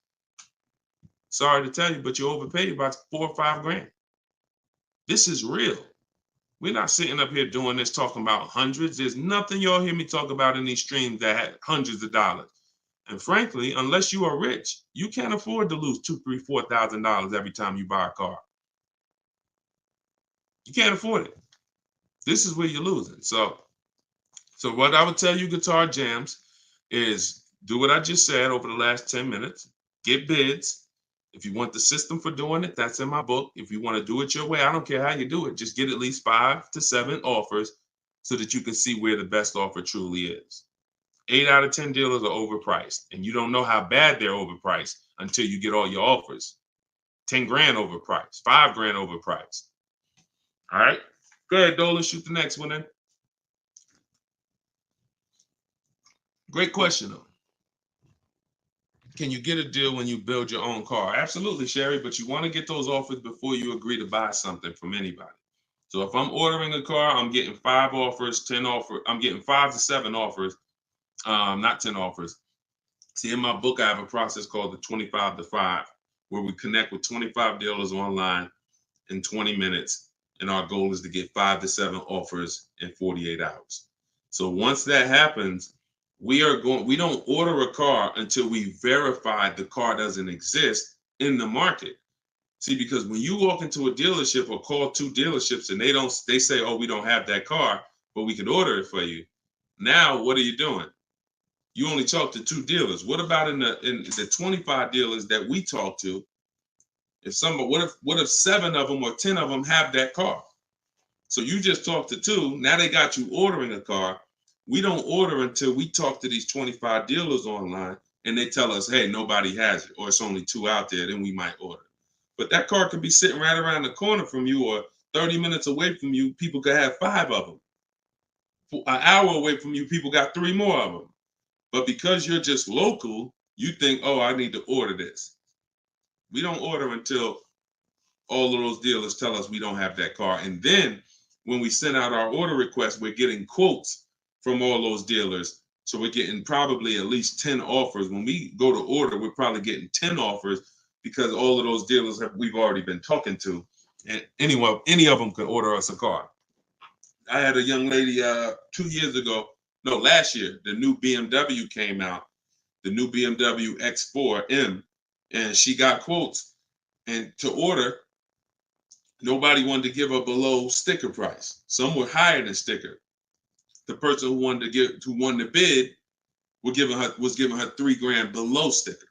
Sorry to tell you, but you overpaid by 4 or 5 grand. This is real. We're not sitting up here doing this talking about hundreds. There's nothing y'all hear me talk about in these streams that had hundreds of dollars. And frankly, unless you are rich, you can't afford to lose $2,000, $3,000, $4,000 every time you buy a car. You can't afford it. This is where you're losing. So what I would tell you, Guitar Jams, is do what I just said over the last 10 minutes. Get bids. If you want the system for doing it, that's in my book. If you want to do it your way, I don't care how you do it. Just get at least 5 to 7 offers so that you can see where the best offer truly is. 8 out of 10 dealers are overpriced, and you don't know how bad they're overpriced until you get all your offers. 10 grand overpriced, 5 grand overpriced. All right. Go ahead, Dolan. Shoot the next one in. Great question, though. Can you get a deal when you build your own car? Absolutely, Sherry, but you want to get those offers before you agree to buy something from anybody. So if I'm ordering a car, I'm getting 5 offers, 10 offers. I'm getting 5 to 7 offers, not 10 offers. See, in my book, I have a process called the 25 to 5, where we connect with 25 dealers online in 20 minutes. And our goal is to get 5 to 7 offers in 48 hours. So once that happens, we don't order a car until we verify the car doesn't exist in the market. See, because when you walk into a dealership or call 2 dealerships and they say, oh, we don't have that car, but we could order it for you. Now, what are you doing? You only talk to 2 dealers. What about in the 25 dealers that we talk to? What if 7 of them or 10 of them have that car? So you just talked to 2. Now they got you ordering a car. We don't order until we talk to these 25 dealers online and they tell us, hey, nobody has it, or it's only 2 out there, then we might order. But that car could be sitting right around the corner from you, or 30 minutes away from you. People could have 5 of them. An hour away from you, people got 3 more of them. But because you're just local, you think, oh, I need to order this. We don't order until all of those dealers tell us we don't have that car. And then when we send out our order request, we're getting quotes from all those dealers. So we're getting probably at least 10 offers. When we go to order, we're probably getting 10 offers because all of those dealers we've already been talking to. And any of them could order us a car. I had a young lady 2 years ago, no, last year, the new BMW came out, the new BMW X4M, and she got quotes. And to order, nobody wanted to give her below sticker price. Some were higher than sticker. The person who won the bid was giving her $3,000 below sticker.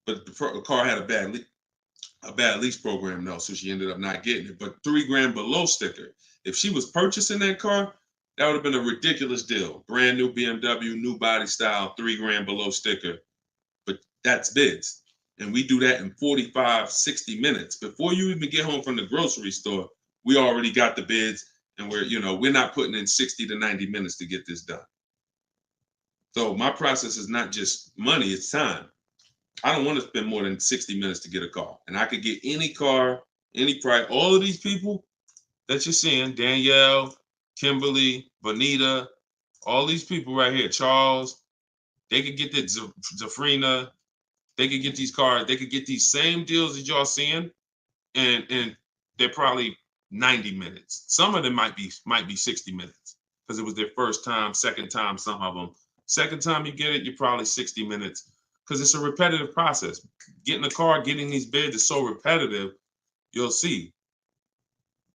But the car had a bad lease program though, so she ended up not getting it. But $3,000 below sticker. If she was purchasing that car, that would have been a ridiculous deal. Brand new BMW, new body style, $3,000 below sticker. But that's bids. And we do that in 45, 60 minutes. Before you even get home from the grocery store, we already got the bids, and we're not putting in 60 to 90 minutes to get this done. So my process is not just money, it's time. I don't want to spend more than 60 minutes to get a car. And I could get any car, any price. All of these people that you're seeing, Danielle, Kimberly, Bonita, all these people right here, Charles, they could get that Zafrina, they could get these cars, they could get these same deals that y'all seeing, and they're probably 90 minutes. Some of them might be 60 minutes because it was their first time, second time, some of them. Second time you get it, you're probably 60 minutes because it's a repetitive process. Getting a car, getting these bids is so repetitive, you'll see.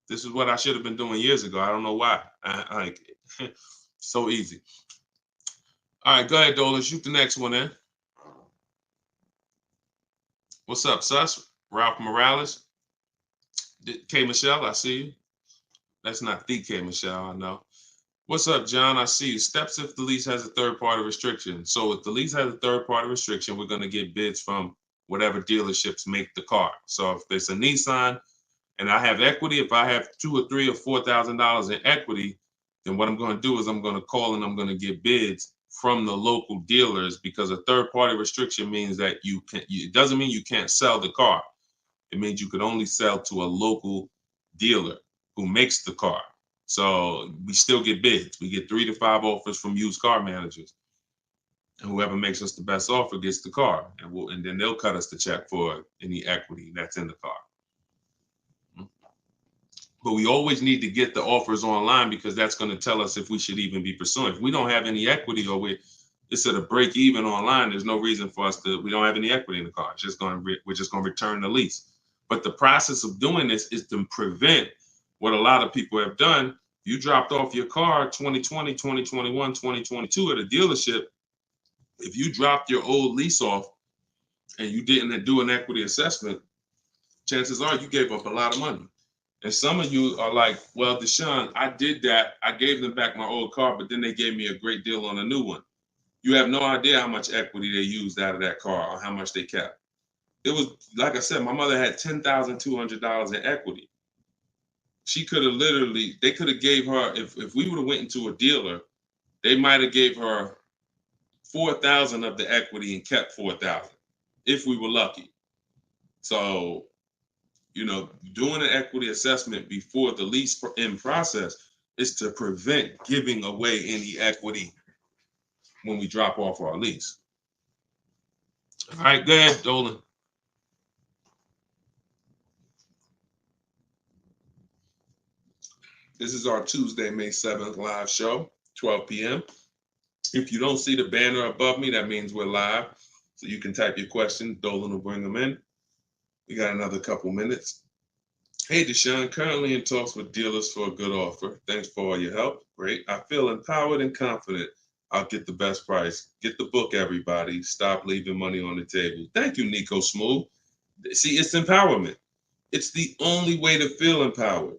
This is what I should have been doing years ago. I don't know why. So easy. All right, go ahead, Dolan. Shoot the next one in. What's up, Sus? Ralph Morales. K. Michelle, I see you. That's not the K. Michelle, I know. What's up, John? I see you. Steps if the lease has a third-party restriction. So if the lease has a third-party restriction, we're going to get bids from whatever dealerships make the car. So if there's a Nissan and I have equity, if I have $2,000 or $3,000 or $4,000 in equity, then what I'm going to do is I'm going to call and I'm going to get bids from the local dealers, because a third-party restriction means that it doesn't mean you can't sell the car. It means you could only sell to a local dealer who makes the car. So we still get bids. We get 3 to 5 offers from used car managers. And whoever makes us the best offer gets the car. And then they'll cut us the check for any equity that's in the car. But we always need to get the offers online, because that's going to tell us if we should even be pursuing. If we don't have any equity, or it's at a break even online, there's no reason for us we don't have any equity in the car. We're just going to return the lease. But the process of doing this is to prevent what a lot of people have done. You dropped off your car 2020, 2021, 2022 at a dealership. If you dropped your old lease off and you didn't do an equity assessment, chances are you gave up a lot of money. And some of you are like, well, Deshone, I did that. I gave them back my old car, but then they gave me a great deal on a new one. You have no idea how much equity they used out of that car or how much they kept. It was, like I said, my mother had $10,200 in equity. she could have literally, they could have gave her, if we would have went into a dealer, they might have gave her 4,000 of the equity and kept 4,000 if we were lucky. So, you know, doing an equity assessment before the lease in process is to prevent giving away any equity when we drop off our lease. All right, go ahead, Dolan. This is our Tuesday, May 7th live show, 12 p.m. If you don't see the banner above me, that means we're live. So you can type your question. Dolan will bring them in. We got another couple minutes. Hey, Deshone, currently in talks with dealers for a good offer. Thanks for all your help. Great. I feel empowered and confident I'll get the best price. Get the book, everybody. Stop leaving money on the table. Thank you, Nico Smooth. See, it's empowerment. It's the only way to feel empowered.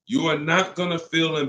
You are not going to feel empowered